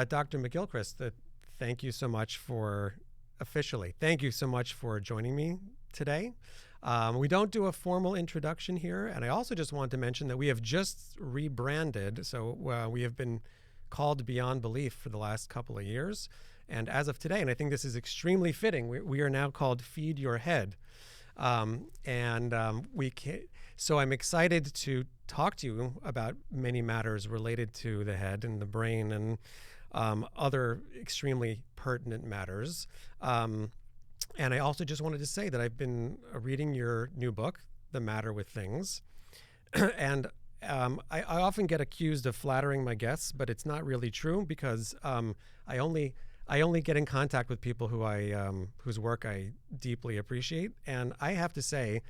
Dr. McGilchrist, thank you so much for thank you so much for joining me today. We don't do a formal introduction here, and I also just want to mention that we have just rebranded. So we have been called Beyond Belief for the last couple of years. And as of today, and I think this is extremely fitting, we are now called Feed Your Head. So I'm excited to talk to you about many matters related to the head and the brain and other extremely pertinent matters. And I also just wanted to say that I've been reading your new book, The Matter with Things. And I often get accused of flattering my guests, but it's not really true because I only get in contact with people whose work I deeply appreciate. And I have to say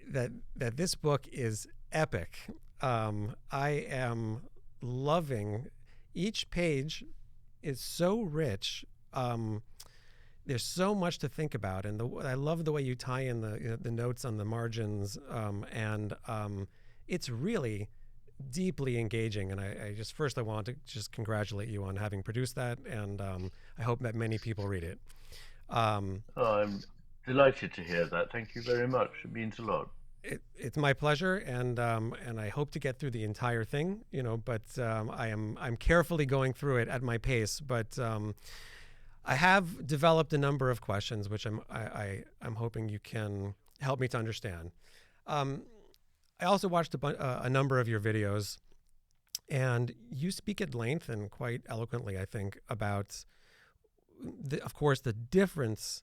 that this book is epic. I am loving each page. Is so rich. There's so much to think about, and I love the way you tie in the notes on the margins, and it's really deeply engaging. And I want to just congratulate you on having produced that, and I hope that many people read it. Oh, I'm delighted to hear that. Thank you very much. It means a lot. It's my pleasure, and I hope to get through the entire thing. But I'm carefully going through it at my pace, but. I have developed a number of questions, which I'm hoping you can help me to understand. I also watched a number of your videos, and you speak at length and quite eloquently, I think, about, of course, the difference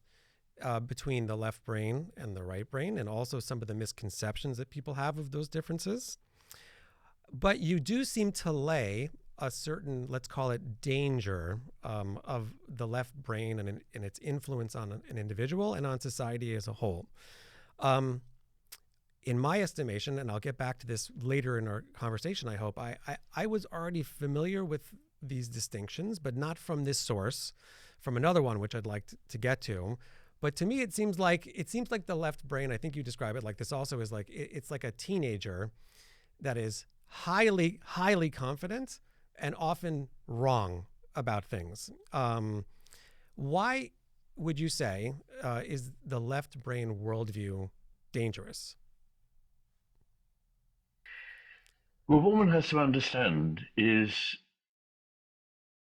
between the left brain and the right brain, and also some of the misconceptions that people have of those differences. But you do seem to lay a certain, let's call it, danger of the left brain and its influence on an individual and on society as a whole. In my estimation, and I'll get back to this later in our conversation, I hope, I was already familiar with these distinctions, but not from this source, from another one, which I'd like to get to. But to me, it seems like the left brain, I think you describe it like this also, is like, it's like a teenager that is highly, highly confident and often wrong about things. Why would you say is the left brain worldview dangerous? Well, what one has to understand is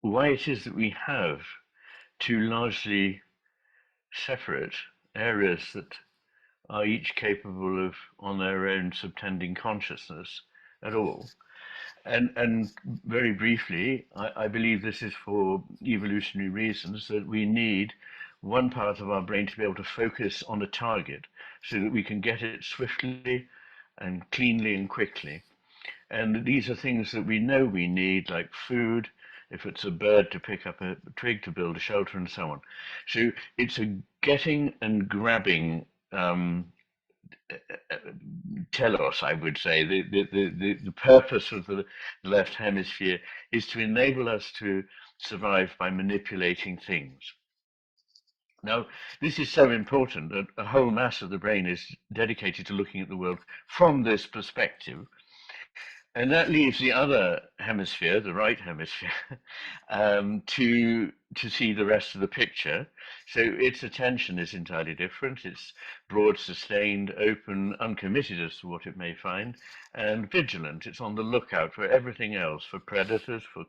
why it is that we have two largely separate areas that are each capable of, on their own, subtending consciousness at all. And very briefly, I believe this is for evolutionary reasons, that we need one part of our brain to be able to focus on a target so that we can get it swiftly and cleanly and quickly. And these are things that we know we need, like food, if it's a bird, to pick up a twig to build a shelter, and so on. So it's a getting and grabbing telos, I would say. The purpose of the left hemisphere is to enable us to survive by manipulating things. Now, this is so important that a whole mass of the brain is dedicated to looking at the world from this perspective. And that leaves the other hemisphere, the right hemisphere, to see the rest of the picture. So its attention is entirely different. It's broad, sustained, open, uncommitted as to what it may find, and vigilant. It's on the lookout for everything else, for predators, for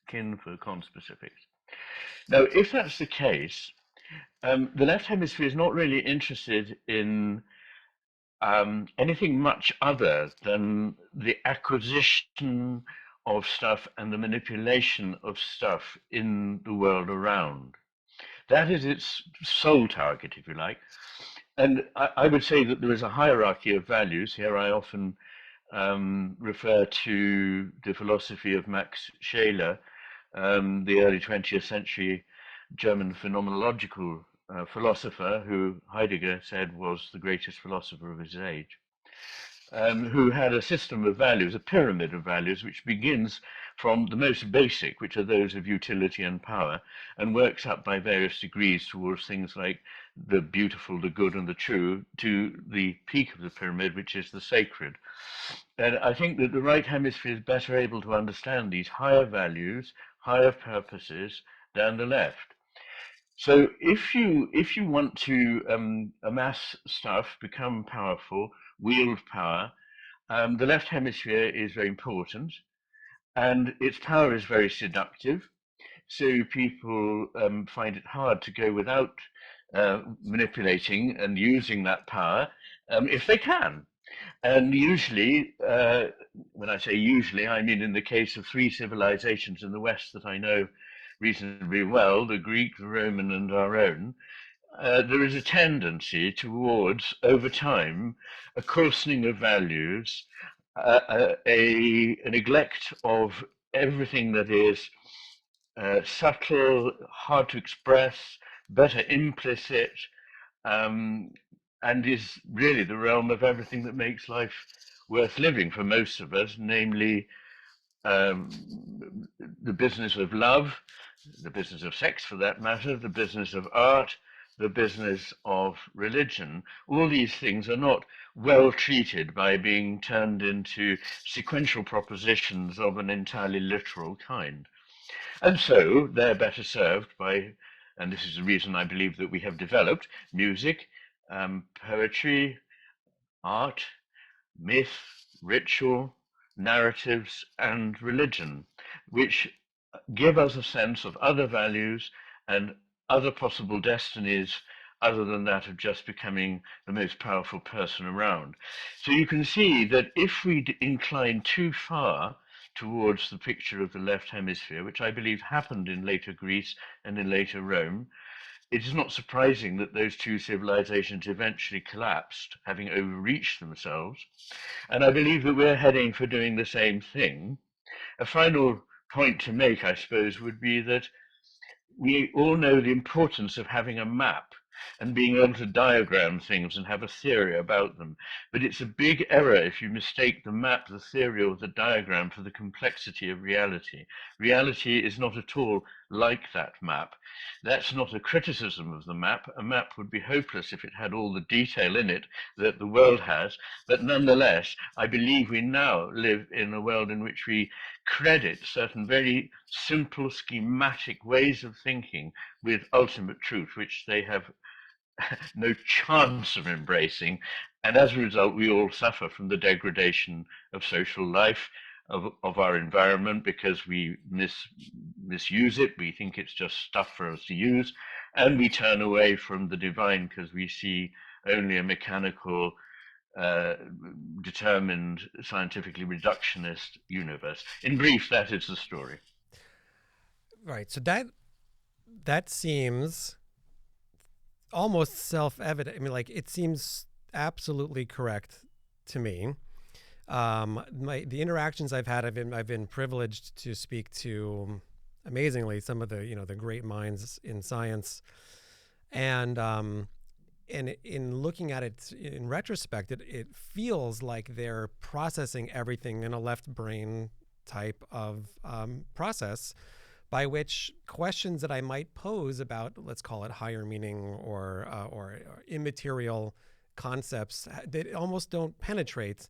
kin, for conspecifics. Now, if that's the case, the left hemisphere is not really interested in anything much other than the acquisition of stuff and the manipulation of stuff in the world around. That is its sole target, if you like. And I would say that there is a hierarchy of values. Here I often refer to the philosophy of Max Scheler, the early 20th century German phenomenological philosopher who Heidegger said was the greatest philosopher of his age, who had a system of values, a pyramid of values, which begins from the most basic, which are those of utility and power, and works up by various degrees towards things like the beautiful, the good, and the true, to the peak of the pyramid, which is the sacred. And I think that the right hemisphere is better able to understand these higher values, higher purposes than the left. So if you want to amass stuff, become powerful, wield power, the left hemisphere is very important, and its power is very seductive. So people find it hard to go without manipulating and using that power if they can. And usually, when I say usually, I mean in the case of three civilizations in the West that I know reasonably well, the Greek, the Roman, and our own, there is a tendency towards, over time, a coarsening of values, a neglect of everything that is subtle, hard to express, better implicit, um, and is really the realm of everything that makes life worth living for most of us, namely um, the business of love, the business of sex for that matter, the business of art, the business of religion. All these things are not well treated by being turned into sequential propositions of an entirely literal kind. And so they're better served by, and this is the reason I believe that we have developed music, poetry, art, myth, ritual, narratives, and religion, which give us a sense of other values and other possible destinies other than that of just becoming the most powerful person around. So you can see that if we incline too far towards the picture of the left hemisphere, which I believe happened in later Greece and in later Rome, it is not surprising that those two civilizations eventually collapsed, having overreached themselves. And I believe that we're heading for doing the same thing. A final point to make, I suppose, would be that we all know the importance of having a map and being able to diagram things and have a theory about them. But it's a big error if you mistake the map, the theory, or the diagram for the complexity of reality. Reality is not at all like that map. That's not a criticism of the map. A map would be hopeless if it had all the detail in it that the world has. But nonetheless, I believe we now live in a world in which we credit certain very simple schematic ways of thinking with ultimate truth, which they have no chance of embracing. And as a result, we all suffer from the degradation of social life, of our environment, because we misuse it. We think it's just stuff for us to use. And we turn away from the divine because we see only a mechanical, determined, scientifically reductionist universe. In brief, that is the story. Right. So that seems almost self-evident. I mean, like, it seems absolutely correct to me. The interactions I've had, I've been privileged to speak to, amazingly, some of the great minds in science, and in looking at it in retrospect, it feels like they're processing everything in a left brain type of process, by which questions that I might pose about, let's call it higher meaning or immaterial concepts, they almost don't penetrate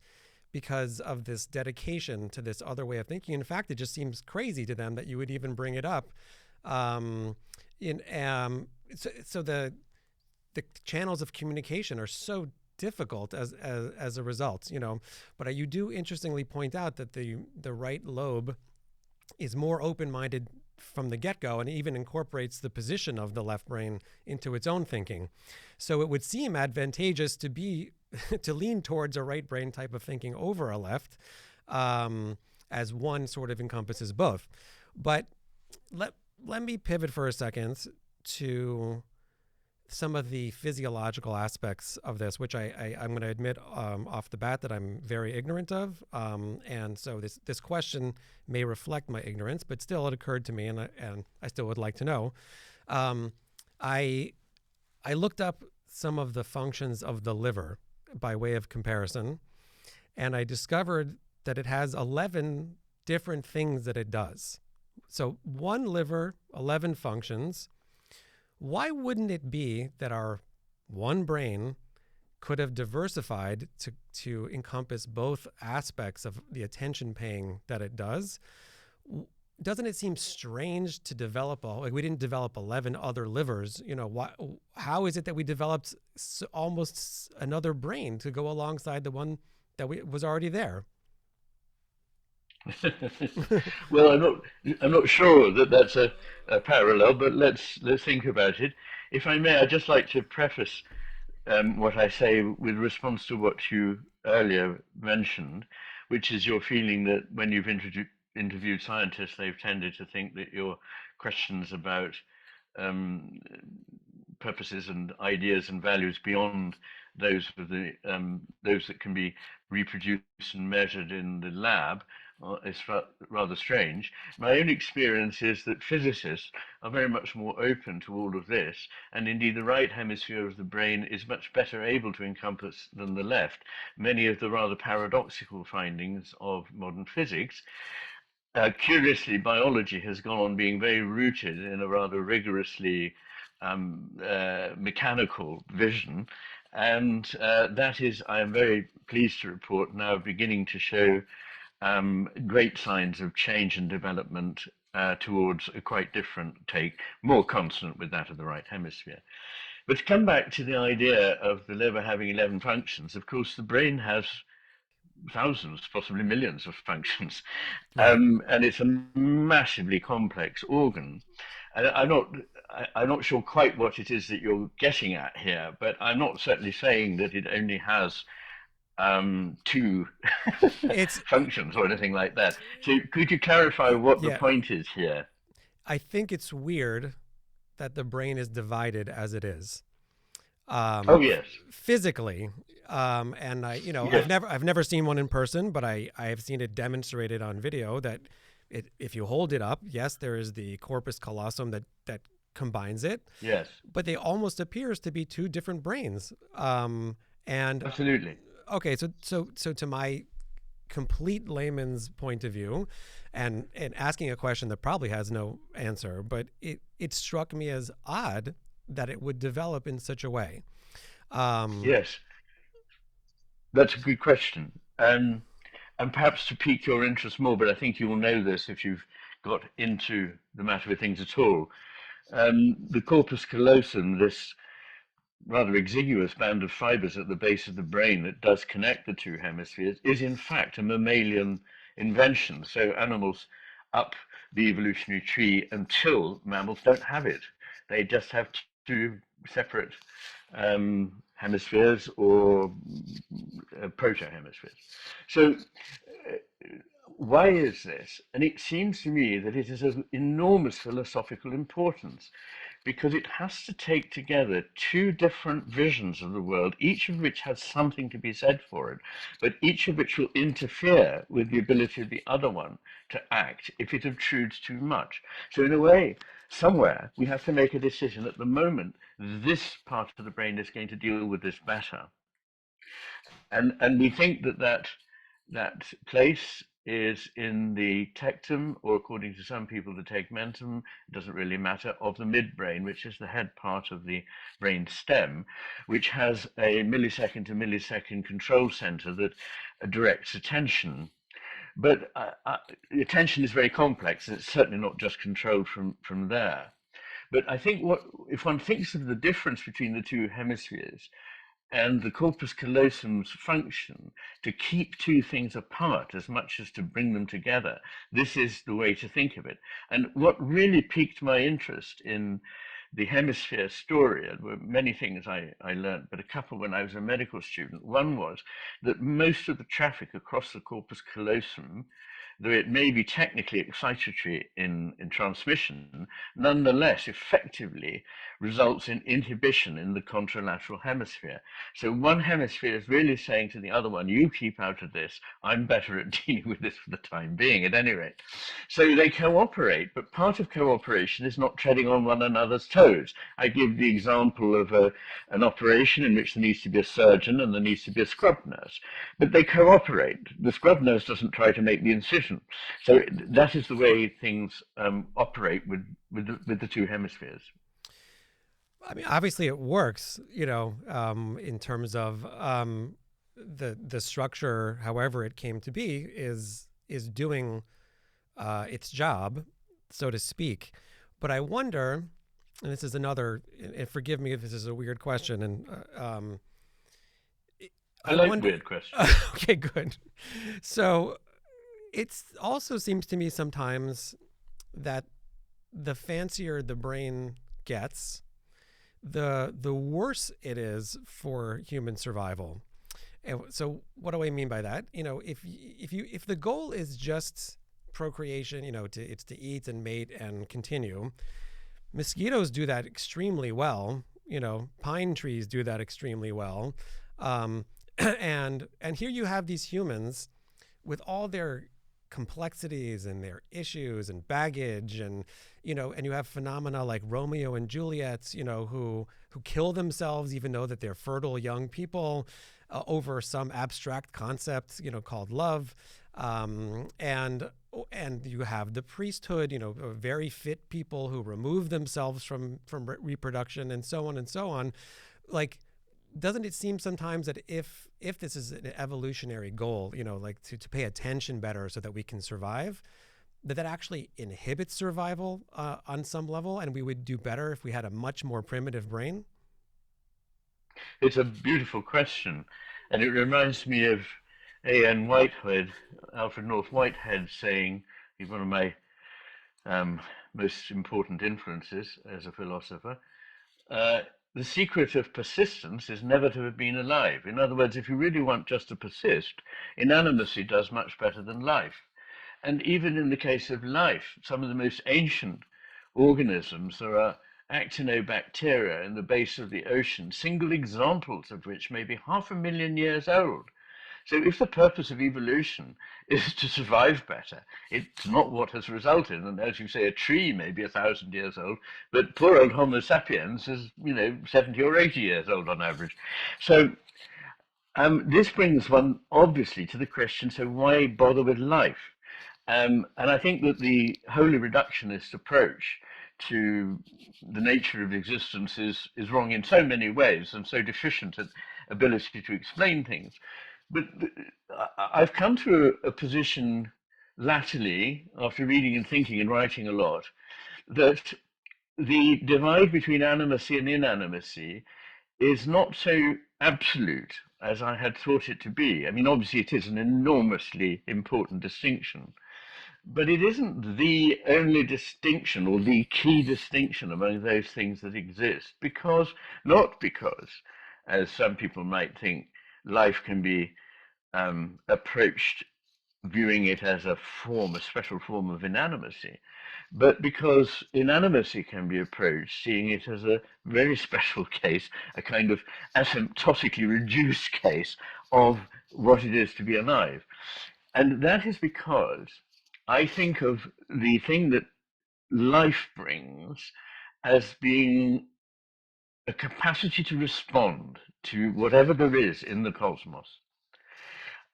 because of this dedication to this other way of thinking. In fact, it just seems crazy to them that you would even bring it up. So the channels of communication are so difficult as a result, But you do interestingly point out that the right lobe is more open-minded from the get-go and even incorporates the position of the left brain into its own thinking. So it would seem advantageous to lean towards a right brain type of thinking over a left, as one sort of encompasses both. But let me pivot for a second to some of the physiological aspects of this, which I'm going to admit off the bat that I'm very ignorant of. And so this question may reflect my ignorance, but still it occurred to me, and I still would like to know. I looked up some of the functions of the liver by way of comparison, and I discovered that it has 11 different things that it does. So one liver, 11 functions. Why wouldn't it be that our one brain could have diversified to encompass both aspects of the attention paying that it does? doesn't it seem strange to develop like we didn't develop 11 other livers? How is it that we developed almost another brain to go alongside the one that was already there? Well, I'm not sure that that's a parallel, but let's think about it. If I may, I'd just like to preface what I say with response to what you earlier mentioned, which is your feeling that when you've interviewed scientists, they've tended to think that your questions about um, purposes and ideas and values beyond those that can be reproduced and measured in the lab is rather strange. My own experience is that physicists are very much more open to all of this, and indeed the right hemisphere of the brain is much better able to encompass than the left many of the rather paradoxical findings of modern physics. Curiously, biology has gone on being very rooted in a rather rigorously mechanical vision, and that is, I am very pleased to report, now beginning to show great signs of change and development towards a quite different take, more consonant with that of the right hemisphere. But to come back to the idea of the liver having 11 functions, of course, the brain has thousands, possibly millions of functions, Right. and it's a massively complex organ. And I'm not sure quite what it is that you're getting at here, but I'm not certainly saying that it only has two It's functions or anything like that. So could you clarify what the yeah. point is here? I think it's weird that the brain is divided as it is. Oh yes, Physically. And yes, I've never seen one in person, but I have seen it demonstrated on video that if you hold it up, yes, there is the corpus callosum that combines it, yes, but they almost appears to be two different brains. And absolutely. okay, so to my complete layman's point of view, and asking a question that probably has no answer, but it struck me as odd that it would develop in such a way. Um, Yes, that's a good question. And perhaps to pique your interest more, but I think you will know this if you've got into the matter of things at all. The corpus callosum, this rather exiguous band of fibers at the base of the brain that does connect the two hemispheres, is in fact a mammalian invention. So animals up the evolutionary tree until mammals don't have it. They just have two separate hemispheres or proto-hemispheres. So why is this? And it seems to me that it is of enormous philosophical importance because it has to take together two different visions of the world, each of which has something to be said for it, but each of which will interfere with the ability of the other one to act if it obtrudes too much. So, in a way, somewhere we have to make a decision at the moment. This part of the brain is going to deal with this better. And we think that place is in the tectum, or according to some people, the tegmentum, it doesn't really matter, of the midbrain, which is the head part of the brain stem, which has a millisecond to millisecond control center that directs attention. But attention is very complex, and it's certainly not just controlled from there. But I think what if one thinks of the difference between the two hemispheres, and the corpus callosum's function to keep two things apart as much as to bring them together. This is the way to think of it. And what really piqued my interest in the Hemisphere story, there were many things I learned, but a couple when I was a medical student. One was that most of the traffic across the corpus callosum, though it may be technically excitatory in transmission, nonetheless effectively results in inhibition in the contralateral hemisphere. So one hemisphere is really saying to the other one, you keep out of this, I'm better at dealing with this for the time being, at any rate. So they cooperate, but part of cooperation is not treading on one another's toes. I give the example of an operation in which there needs to be a surgeon and there needs to be a scrub nurse, but they cooperate. The scrub nurse doesn't try to make the incision. So that is the way things operate with the two hemispheres. I mean, obviously it works, in terms of the structure, however it came to be, is doing its job, so to speak. But I wonder, and this is another, and forgive me if this is a weird question, and I I like wonder. weird questions. Okay, good. So it also seems to me sometimes that the fancier the brain gets, the worse it is for human survival. And so, what do I mean by that? If the goal is just procreation, it's to eat and mate and continue. Mosquitoes do that extremely well. Pine trees do that extremely well. Um, and here you have these humans with all their complexities and their issues and baggage, and you have phenomena like Romeo and Juliet, who kill themselves even though that they're fertile young people, over some abstract concept called love. And you have the priesthood, very fit people who remove themselves from reproduction, and so on and so on. Like, doesn't it seem sometimes that if this is an evolutionary goal, like to pay attention better so that we can survive, that actually inhibits survival on some level, and we would do better if we had a much more primitive brain? It's a beautiful question, and it reminds me of A.N. Whitehead, Alfred North Whitehead, saying, he's one of my um, most important influences as a philosopher, uh, the secret of persistence is never to have been alive. In other words, if you really want just to persist, inanimacy does much better than life. And even in the case of life, some of the most ancient organisms, there are actinobacteria in the base of the ocean, single examples of which may be 500,000 years old. So if the purpose of evolution is to survive better, it's not what has resulted. And as you say, a tree may be 1,000 years old, but poor old Homo sapiens is, 70 or 80 years old on average. So this brings one obviously to the question, so why bother with life? And I think that the wholly reductionist approach to the nature of existence is wrong in so many ways and so deficient at ability to explain things. But I've come to a position latterly, after reading and thinking and writing a lot, that the divide between animacy and inanimacy is not so absolute as I had thought it to be. I mean, obviously, it is an enormously important distinction, but it isn't the only distinction or the key distinction among those things that exist, not because, as some people might think, life can be approached viewing it as a special form of inanimacy, but because inanimacy can be approached seeing it as a very special case, a kind of asymptotically reduced case of what it is to be alive. And that is because I think of the thing that life brings as being a capacity to respond to whatever there is in the cosmos.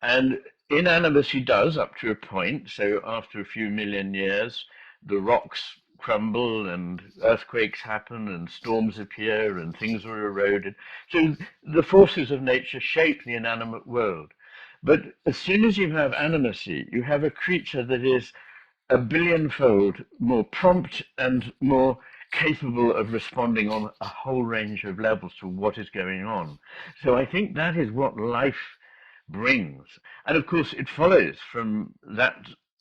And inanimacy does up to a point. So after a few million years, the rocks crumble and earthquakes happen and storms appear and things are eroded. So the forces of nature shape the inanimate world. But as soon as you have animacy, you have a creature that is a billionfold more prompt and more capable of responding on a whole range of levels to what is going on. So I think that is what life brings. And of course, it follows from that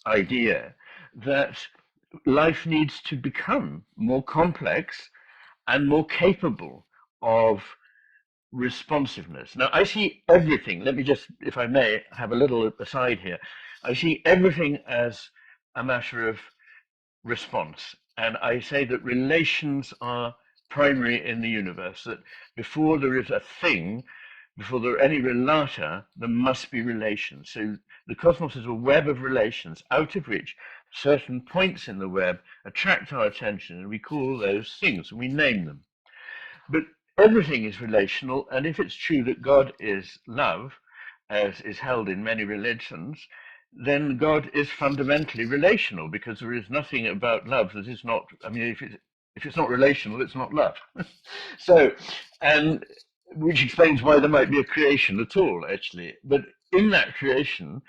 idea that life needs to become more complex and more capable of responsiveness. Now, I see everything, let me just, if I may, have a little aside here. I see everything as a matter of response. And I say that relations are primary in the universe, that before there is a thing, before there are any relata, there must be relations. So the cosmos is a web of relations out of which certain points in the web attract our attention, and we call those things, and we name them. But everything is relational, and if it's true that God is love, as is held in many religions, then God is fundamentally relational, because there is nothing about love that is not, I mean, if it's not relational, it's not love. So, and which explains why there might be a creation at all, actually. But in that creation,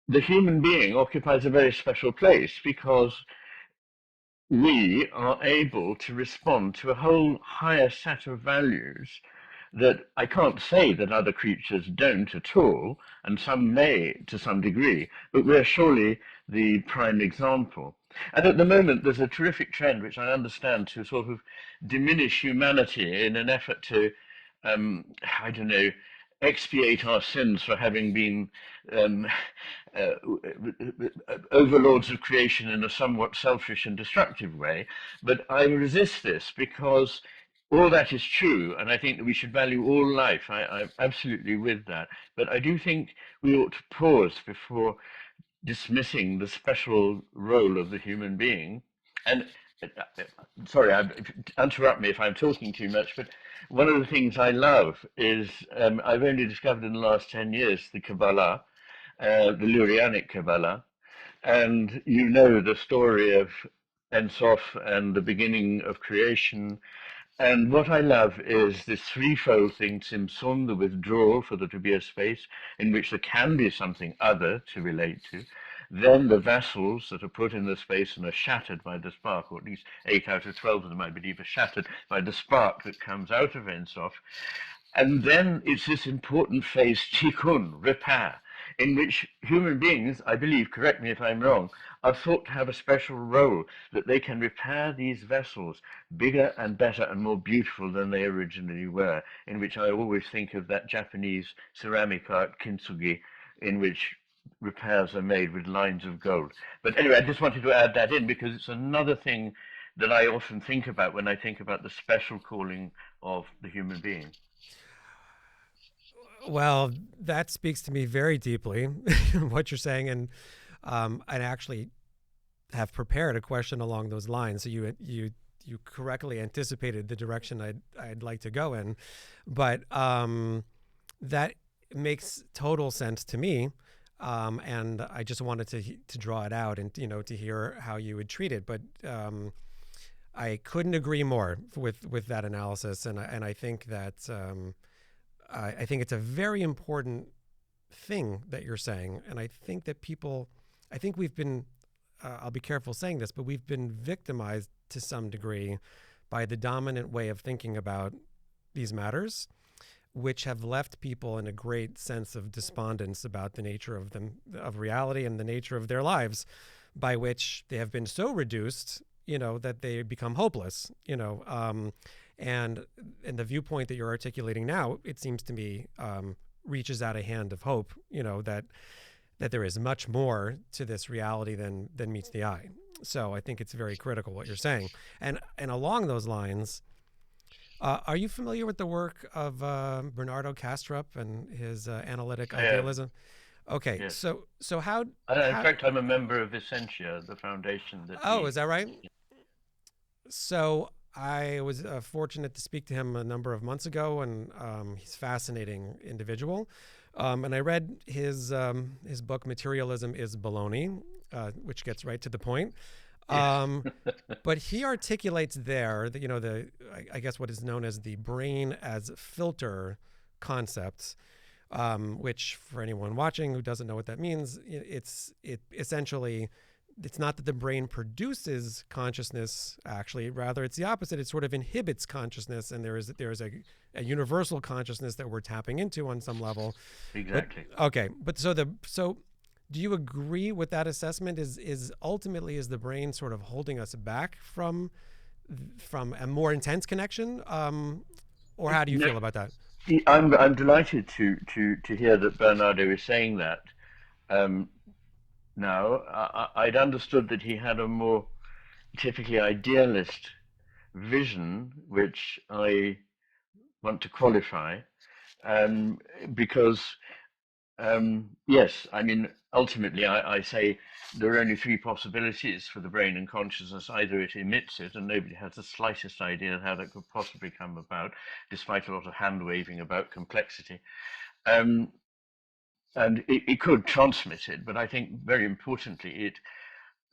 the human being occupies a very special place because we are able to respond to a whole higher set of values that I can't say that other creatures don't at all, and some may to some degree, but we're surely the prime example. And at the moment, there's a terrific trend, which I understand, to sort of diminish humanity in an effort to, I don't know, expiate our sins for having been um, uh, overlords of creation in a somewhat selfish and destructive way. But I resist this because all that is true, and I think that we should value all life. I'm absolutely with that. But I do think we ought to pause before dismissing the special role of the human being. And sorry, interrupt me if I'm talking too much, but one of the things I love is I've only discovered in the last 10 years the Kabbalah, the Lurianic Kabbalah, and you know the story of Ein Sof and the beginning of creation. And what I love is this threefold thing, Tzimtzum, the withdrawal for there to be a space in which there can be something other to relate to. Then the vessels that are put in the space and are shattered by the spark, or at least 8 out of 12 of them, I believe, are shattered by the spark that comes out of Ein Sof. And then it's this important phase, tikkun, repair, in which human beings, I believe, correct me if I'm wrong, are thought to have a special role, that they can repair these vessels bigger and better and more beautiful than they originally were, in which I always think of that Japanese ceramic art, kintsugi, in which repairs are made with lines of gold. But anyway, I just wanted to add that in because it's another thing that I often think about when I think about the special calling of the human being. Well, that speaks to me very deeply, what you're saying, and I actually have prepared a question along those lines. So you correctly anticipated the direction I'd like to go in, but that makes total sense to me, and I just wanted to draw it out and to hear how you would treat it, but. I couldn't agree more with that analysis, and I think that I think it's a very important thing that you're saying, and I think that I think we've been, I'll be careful saying this, but we've been victimized to some degree by the dominant way of thinking about these matters, which have left people in a great sense of despondence about the nature of reality and the nature of their lives, by which they have been so reduced that they become hopeless, and the viewpoint that you're articulating now, it seems to me, reaches out a hand of hope, that there is much more to this reality than meets the eye. So I think it's very critical what you're saying. And along those lines, are you familiar with the work of Bernardo Kastrup and his analytic idealism? Okay, Yes. so how? In fact, I'm a member of Essentia, the foundation that. Oh, is that right? So I was fortunate to speak to him a number of months ago, and he's a fascinating individual. And I read his book, Materialism is Baloney, which gets right to the point. But he articulates there that, I guess what is known as the brain as filter concept, which for anyone watching who doesn't know what that means, it essentially, it's not that the brain produces consciousness, actually, rather it's the opposite. It sort of inhibits consciousness, and there is a universal consciousness that we're tapping into on some level. Exactly. But so do you agree with that assessment? Is ultimately, is the brain sort of holding us back from a more intense connection, or how do you feel about that? I'm delighted to hear that Bernardo is saying that. Now, I'd understood that he had a more typically idealist vision, which I want to qualify, because yes, I mean, ultimately, I say there are only three possibilities for the brain and consciousness. Either it emits it, and nobody has the slightest idea how that could possibly come about, despite a lot of hand waving about complexity. And it could transmit it, but I think very importantly, it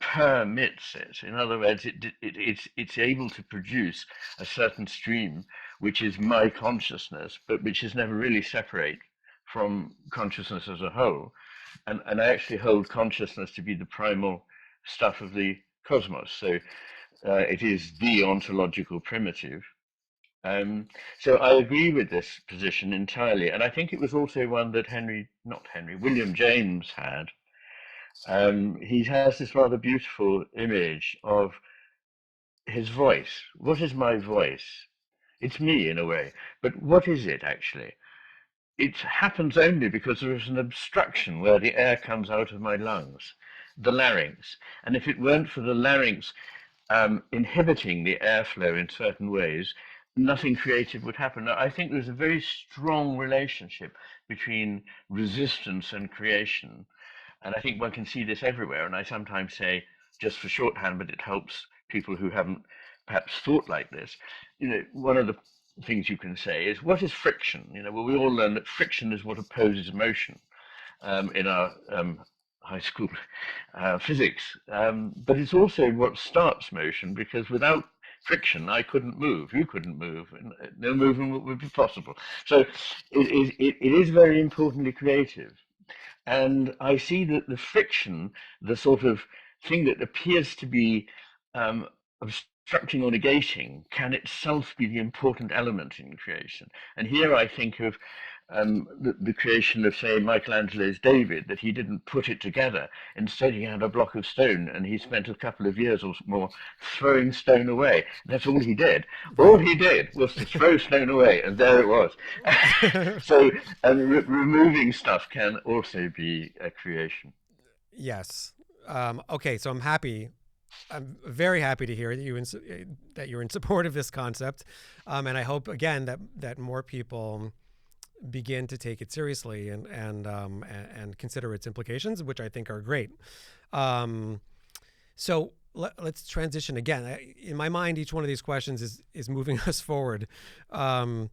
permits it. In other words, it's able to produce a certain stream, which is my consciousness, but which is never really separate from consciousness as a whole. and I actually hold consciousness to be the primal stuff of the cosmos. So it is the ontological primitive. So I agree with this position entirely, and I think it was also one that William James had. He has this rather beautiful image of his voice. What is my voice? It's me in a way, but what is it actually? It happens only because there is an obstruction where the air comes out of my lungs, the larynx. And if it weren't for the larynx inhibiting the airflow in certain ways, nothing creative would happen. Now, I think there's a very strong relationship between resistance and creation. And I think one can see this everywhere. And I sometimes say, just for shorthand, but it helps people who haven't perhaps thought like this. One of the things you can say is, what is friction? Well, we all learn that friction is what opposes motion in our high school physics. But it's also what starts motion, because without friction, I couldn't move, you couldn't move, and no movement would be possible. So it is very importantly creative. And I see that the friction, the sort of thing that appears to be obstructing or negating, can itself be the important element in creation. And here I think of the creation of, say, Michelangelo's David, that he didn't put it together. Instead, he had a block of stone, and he spent a couple of years or more throwing stone away. That's all he did. Right. All he did was to throw stone away, and there it was. So, removing stuff can also be a creation. Yes. Okay, so I'm very happy to hear that that you're in support of this concept, and I hope again that more people begin to take it seriously and consider its implications, which I think are great. So let's transition again. In my mind, each one of these questions is moving us forward. I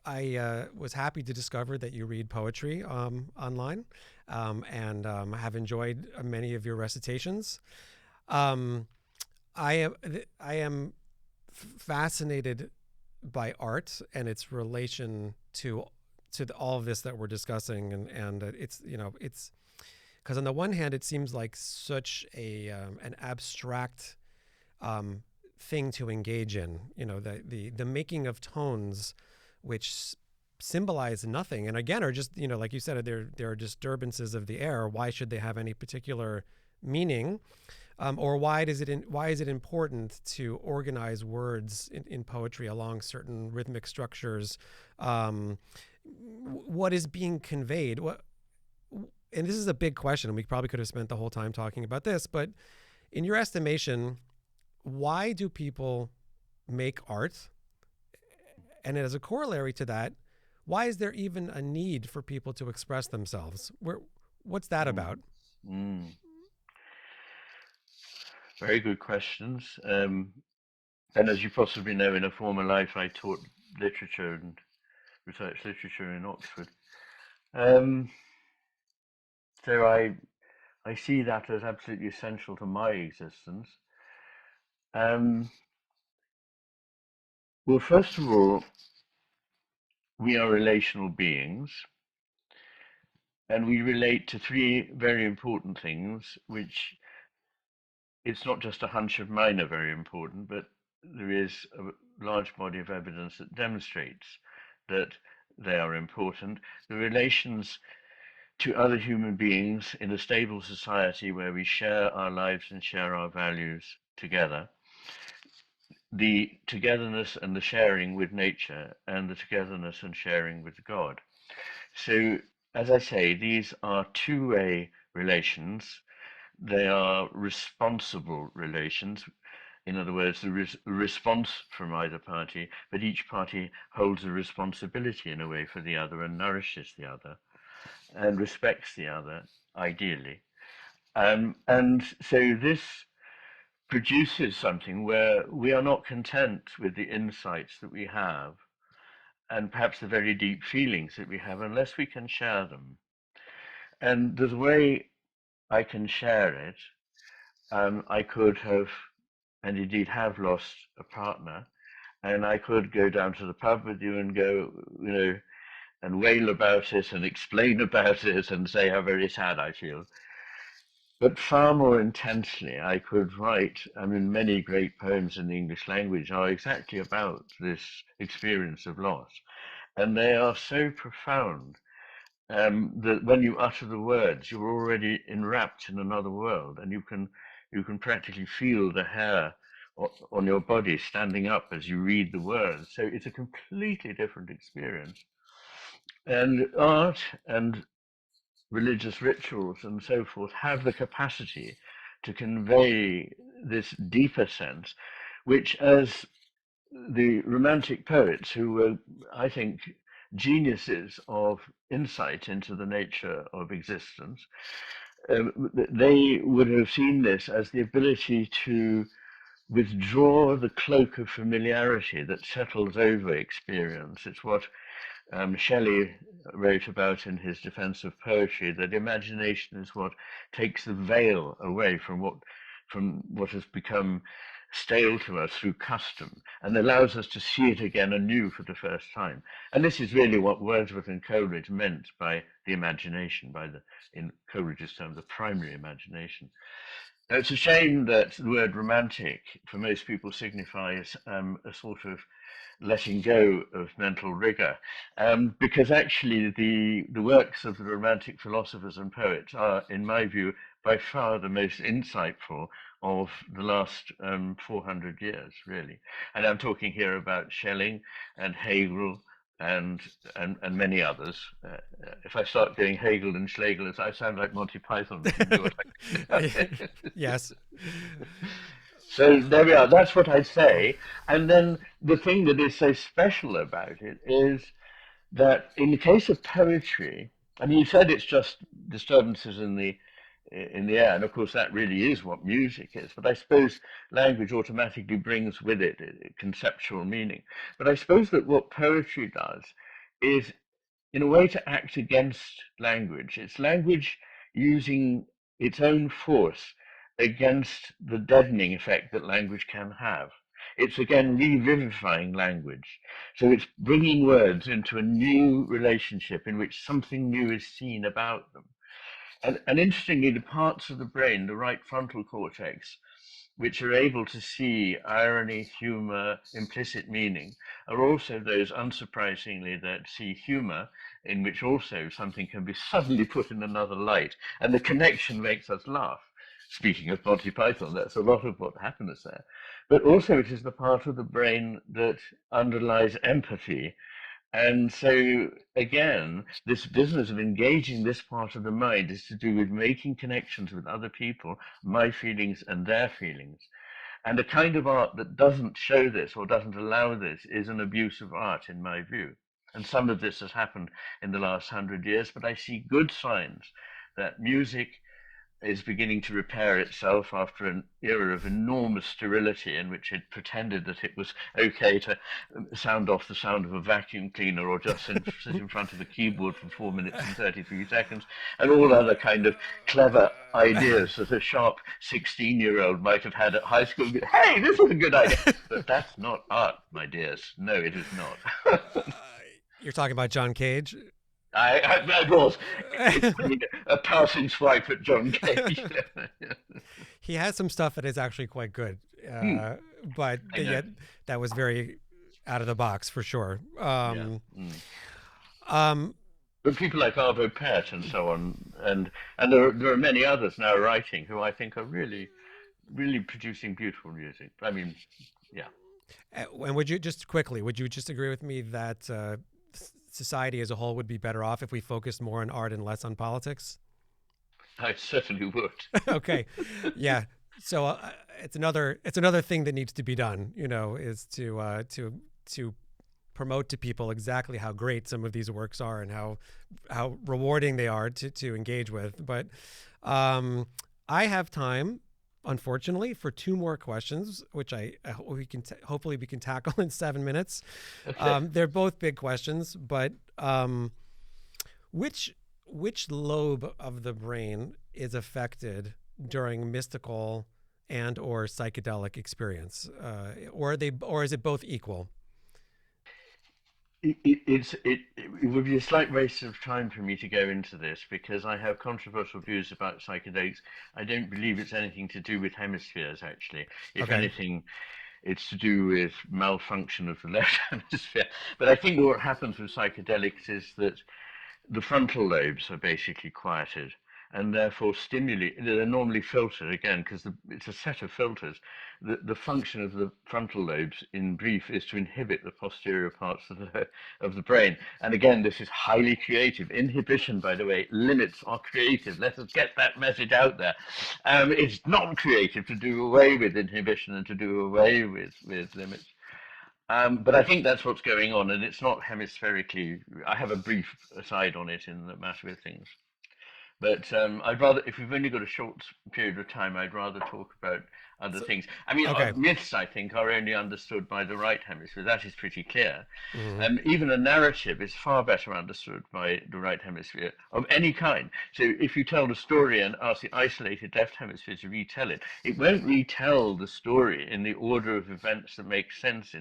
was happy to discover that you read poetry online, and have enjoyed many of your recitations. I am fascinated by art and its relation to all of this that we're discussing, and it's because on the one hand it seems like such an abstract thing to engage in, the making of tones which symbolize nothing, and again are just, like you said, there are disturbances of the air. Why should they have any particular meaning? Or why is it important to organize words in poetry along certain rhythmic structures? What is being conveyed? And this is a big question, and we probably could have spent the whole time talking about this, but in your estimation, why do people make art? And as a corollary to that, why is there even a need for people to express themselves? What's that about? Mm. Very good questions. And as you possibly know, in a former life, I taught literature and research literature in Oxford. So I see that as absolutely essential to my existence. Well, first of all, we are relational beings, and we relate to three very important things, which it's not just a hunch of mine are very important, but there is a large body of evidence that demonstrates that they are important. The relations to other human beings in a stable society where we share our lives and share our values together, the togetherness and the sharing with nature, and the togetherness and sharing with God. So, as I say, these are two-way relations. They are responsible relations. In other words, there is a response from either party, but each party holds a responsibility in a way for the other and nourishes the other and respects the other, ideally. And so this produces something where we are not content with the insights that we have and perhaps the very deep feelings that we have unless we can share them. And the way I can share it, I could have, and indeed have, lost a partner, and I could go down to the pub with you and go, and wail about it and explain about it and say how very sad I feel. But far more intensely, I could write, I mean, many great poems in the English language are exactly about this experience of loss. And they are so profound that when you utter the words, you're already enwrapped in another world, and you can practically feel the hair on your body standing up as you read the words. So it's a completely different experience. And art and religious rituals and so forth have the capacity to convey this deeper sense, which, as the Romantic poets, who were, I think, geniuses of insight into the nature of existence, they would have seen this as the ability to withdraw the cloak of familiarity that settles over experience. It's what Shelley wrote about in his defense of poetry, that imagination is what takes the veil away from what has become stale to us through custom and allows us to see it again anew for the first time. And this is really what Wordsworth and Coleridge meant by the imagination, in Coleridge's term, the primary imagination. Now, it's a shame that the word romantic for most people signifies a sort of letting go of mental rigor, because actually the works of the Romantic philosophers and poets are, in my view, by far the most insightful of the last 400 years, really. And I'm talking here about Schelling and Hegel and many others. If I start doing Hegel and Schlegel, I sound like Monty Python. Yes. So there we are. That's what I'd say. And then the thing that is so special about it is that in the case of poetry, I mean, you said it's just disturbances in the air, and of course that really is what music is. But I suppose language automatically brings with it conceptual meaning. But I suppose that what poetry does is, in a way, to act against language. It's language using its own force against the deadening effect that language can have. It's again revivifying language. So it's bringing words into a new relationship in which something new is seen about them. And interestingly, the parts of the brain, the right frontal cortex, which are able to see irony, humor, implicit meaning, are also those, unsurprisingly, that see humor, in which also something can be suddenly put in another light, and the connection makes us laugh. Speaking of Monty Python, that's a lot of what happens there. But also it is the part of the brain that underlies empathy. And so, again, this business of engaging this part of the mind is to do with making connections with other people, my feelings and their feelings. And a kind of art that doesn't show this or doesn't allow this is an abuse of art, in my view. And some of this has happened in the last 100 years, but I see good signs that music is beginning to repair itself after an era of enormous sterility in which it pretended that it was okay to sound off the sound of a vacuum cleaner or just sit in front of a keyboard for 4 minutes and 33 seconds, and all other kind of clever ideas that a sharp 16-year-old might have had at high school. Hey, this is a good idea. But that's not art, my dears. No, it is not. You're talking about John Cage? I was a passing swipe at John Cage. He has some stuff that is actually quite good, but yet that was very out of the box for sure. But people like Arvo Pärt and so on, and there are many others now writing who I think are really, really producing beautiful music. I mean, yeah. And would you just agree with me that society as a whole would be better off if we focused more on art and less on politics? I certainly would. Okay, yeah. So it's another thing that needs to be done. Is to promote to people exactly how great some of these works are and how rewarding they are to engage with. But I have time, unfortunately, for two more questions, which hopefully we can tackle in 7 minutes. Okay. They're both big questions, but which lobe of the brain is affected during mystical and or psychedelic experience, or is it both equal? it would be a slight waste of time for me to go into this because I have controversial views about psychedelics. I don't believe it's anything to do with hemispheres, actually. If Okay. anything, it's to do with malfunction of the left hemisphere. But I think what happens with psychedelics is that the frontal lobes are basically quieted and therefore stimuli. They're normally filtered again because it's a set of filters. The function of the frontal lobes, in brief, is to inhibit the posterior parts of the brain. And again, this is highly creative. Inhibition, by the way, limits are creative. Let us get that message out there. It's not creative to do away with inhibition and to do away with limits. But I think that's what's going on, and it's not hemispherically. I have a brief aside on it in the matter of things. But I'd rather, if we've only got a short period of time, I'd rather talk about other So, things. I mean, okay. myths, I think, are only understood by the right hemisphere. That is pretty clear. Hmm. Even a narrative is far better understood by the right hemisphere of any kind. So if you tell the story and ask the isolated left hemisphere to retell it, it won't retell the story in the order of events that make sense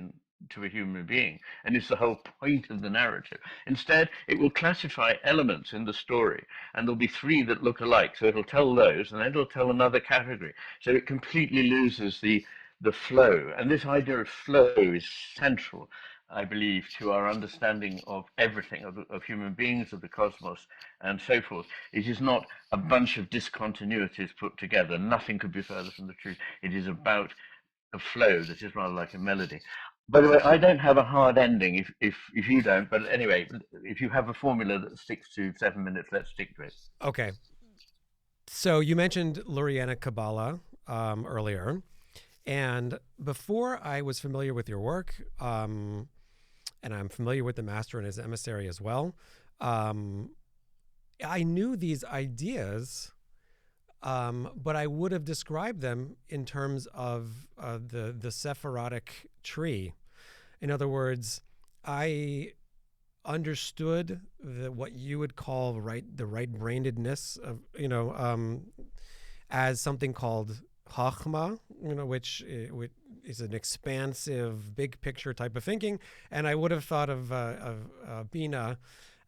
to a human being, and it's the whole point of the narrative. Instead, it will classify elements in the story, and there'll be three that look alike, so it'll tell those, and then it'll tell another category. So it completely loses the flow, and this idea of flow is central, I believe, to our understanding of everything, of human beings, of the cosmos, and so forth. It is not a bunch of discontinuities put together. Nothing could be further from the truth. It is about a flow that is rather like a melody. By the way, I don't have a hard ending if you don't, but anyway, if you have a formula that sticks to 7 minutes, let's stick to it. Okay. So you mentioned Luriana Kabbalah earlier, and before I was familiar with your work, and I'm familiar with the master and his emissary as well, I knew these ideas, but I would have described them in terms of the Sephirotic tree. In other words, I understood what you would call the right-brainedness of as something called Chachma, which is an expansive, big picture type of thinking, and I would have thought of Bina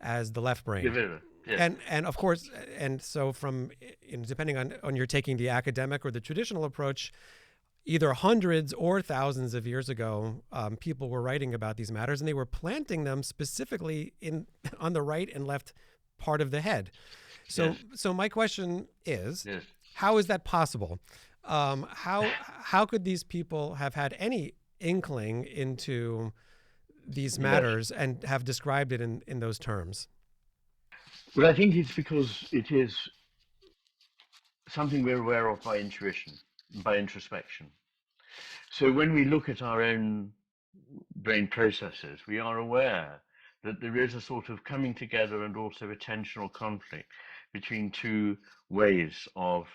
as the left brain. Yes. And of course, and so from depending on you're taking the academic or the traditional approach, either hundreds or thousands of years ago, people were writing about these matters, and they were planting them specifically on the right and left part of the head. So, Yes. so my question is, Yes. how is that possible? How could these people have had any inkling into these matters and have described it in those terms? Well, I think it's because it is something we're aware of by intuition, by introspection. So when we look at our own brain processes, we are aware that there is a sort of coming together and also attentional conflict between two ways of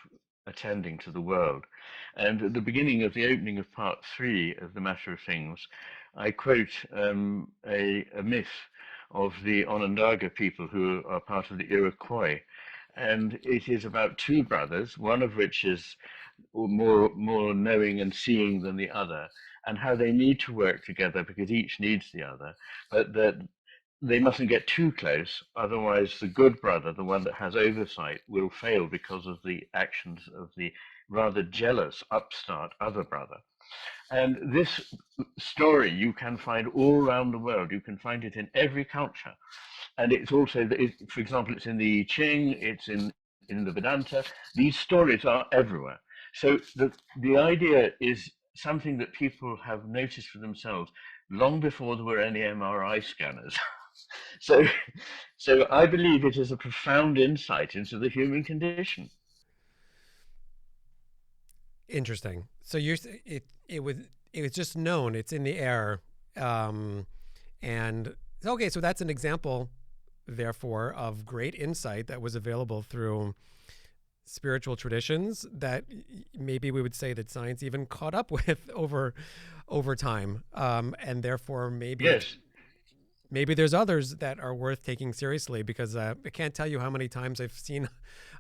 attending to the world. And at the beginning of the opening of part 3 of The Matter of Things, I quote a myth of the Onondaga people who are part of the Iroquois. And it is about two brothers, one of which is more knowing and seeing than the other, and how they need to work together because each needs the other, but that they mustn't get too close, otherwise the good brother, the one that has oversight, will fail because of the actions of the rather jealous upstart other brother. And this story you can find all around the world. You can find it in every culture. And it's also, for example, it's in the I Ching, it's in the Vedanta. These stories are everywhere. So the idea is something that people have noticed for themselves long before there were any MRI scanners. So I believe it is a profound insight into the human condition. Interesting. So it was just known. It's in the air, and okay. So that's an example, therefore, of great insight that was available through spiritual traditions that maybe we would say that science even caught up with over time, and therefore Yes. maybe there's others that are worth taking seriously, because I can't tell you how many times I've seen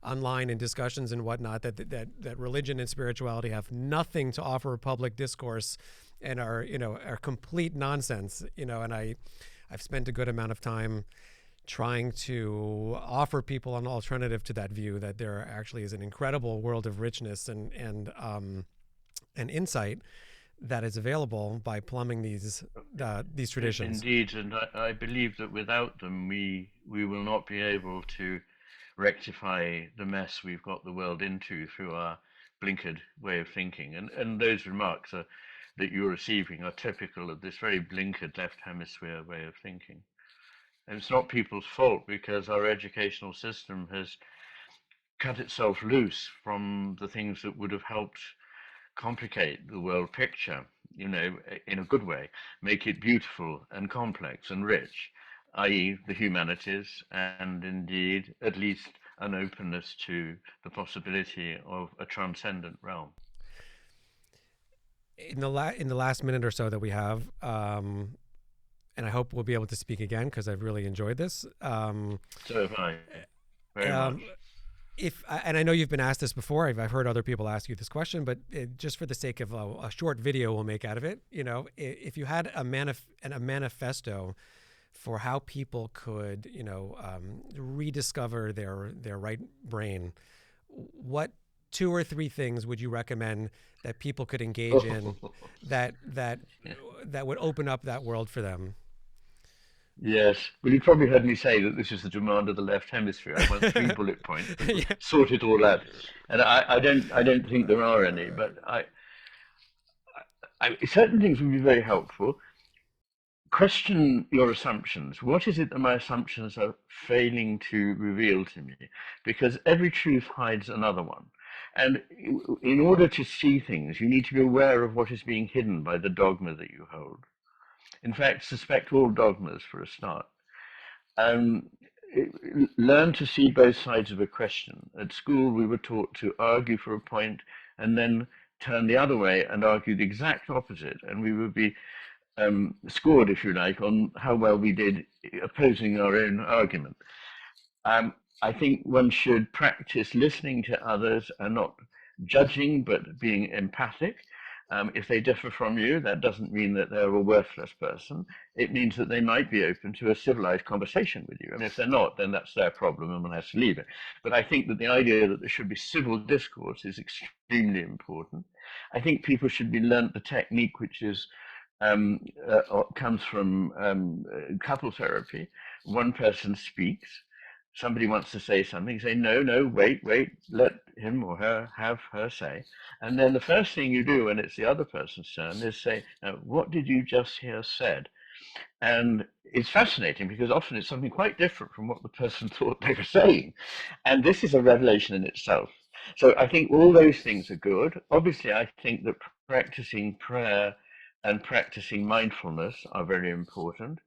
online in discussions and whatnot that religion and spirituality have nothing to offer public discourse and are complete nonsense, and I've spent a good amount of time trying to offer people an alternative to that view, that there actually is an incredible world of richness and insight that is available by plumbing these traditions. Indeed, and I believe that without them, we will not be able to rectify the mess we've got the world into through our blinkered way of thinking. And those remarks that you're receiving are typical of this very blinkered left hemisphere way of thinking. And it's not people's fault, because our educational system has cut itself loose from the things that would have helped complicate the world picture, in a good way, make it beautiful and complex and rich, i.e. the humanities, and indeed at least an openness to the possibility of a transcendent realm. In the last minute or so that we have, and I hope we'll be able to speak again, because I've really enjoyed this. So have I, very much. And I know you've been asked this before. I've heard other people ask you this question, but just for the sake of a short video we'll make out of it, if you had a manifesto for how people could, rediscover their right brain, what 2 or 3 things would you recommend that people could engage in that would open up that world for them? Yes. Well, you probably heard me say that this is the demand of the left hemisphere. I want 3 bullet points that would sort it all out. And I don't think there are any, but certain things would be very helpful. Question your assumptions. What is it that my assumptions are failing to reveal to me? Because every truth hides another one. And in order to see things, you need to be aware of what is being hidden by the dogma that you hold. In fact, suspect all dogmas for a start. Learn to see both sides of a question. At school, we were taught to argue for a point and then turn the other way and argue the exact opposite. And we would be scored, if you like, on how well we did opposing our own argument. I think one should practice listening to others and not judging, but being empathic. If they differ from you, that doesn't mean that they're a worthless person. It means that they might be open to a civilized conversation with you. I mean, if they're not, then that's their problem and one has to leave it. But I think that the idea that there should be civil discourse is extremely important. I think people should be learnt the technique which is comes from couple therapy. One person speaks. Somebody wants to say something, say, no, wait, let him or her have her say. And then the first thing you do when it's the other person's turn is say, now, what did you just hear said? And it's fascinating because often it's something quite different from what the person thought they were saying. And this is a revelation in itself. So I think all those things are good. Obviously, I think that practicing prayer and practicing mindfulness are very important.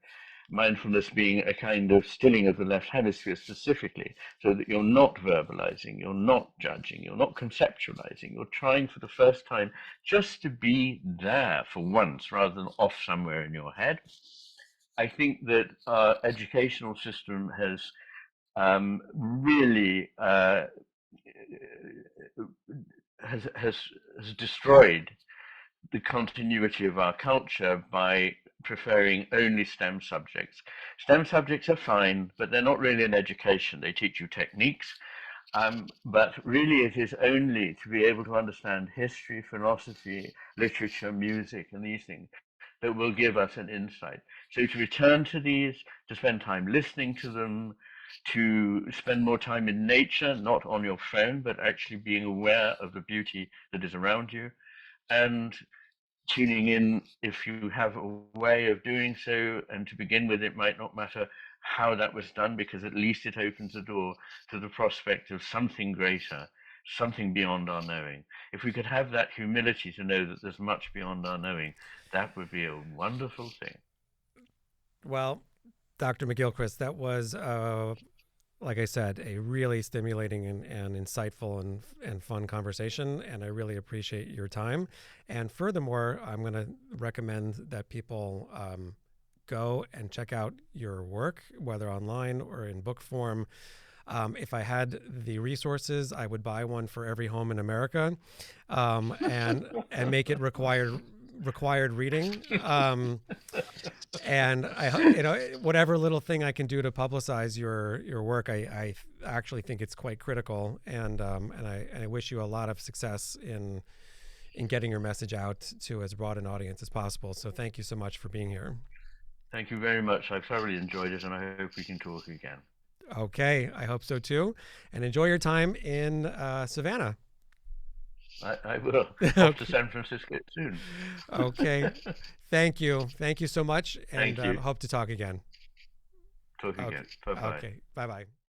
Mindfulness being a kind of stilling of the left hemisphere specifically, so that you're not verbalizing, you're not judging, you're not conceptualizing, you're trying for the first time just to be there for once rather than off somewhere in your head. I think that our educational system has really has destroyed the continuity of our culture by preferring only STEM subjects. STEM subjects are fine, but they're not really an education. They teach you techniques, but really it is only to be able to understand history, philosophy, literature, music, and these things that will give us an insight. So to return to these, to spend time listening to them, to spend more time in nature, not on your phone, but actually being aware of the beauty that is around you, and tuning in if you have a way of doing so. And to begin with, it might not matter how that was done, because at least it opens the door to the prospect of something greater, something beyond our knowing. If we could have that humility to know that there's much beyond our knowing, that would be a wonderful thing. Well, Dr. McGilchrist, that was, like I said, a really stimulating and insightful and fun conversation, and I really appreciate your time. And furthermore, I'm going to recommend that people go and check out your work, whether online or in book form. If I had the resources, I would buy one for every home in America, and make it required reading. And whatever little thing I can do to publicize your work, I actually think it's quite critical, and I wish you a lot of success in getting your message out to as broad an audience as possible. So thank you so much for being here. Thank you very much. I've thoroughly enjoyed it, and I hope we can talk again. Okay, I hope so too, and enjoy your time in Savannah. I will. Off to San Francisco soon. Okay, thank you so much, and Thank you. hope to talk again. Talk Okay, again. Bye bye. okay, bye bye.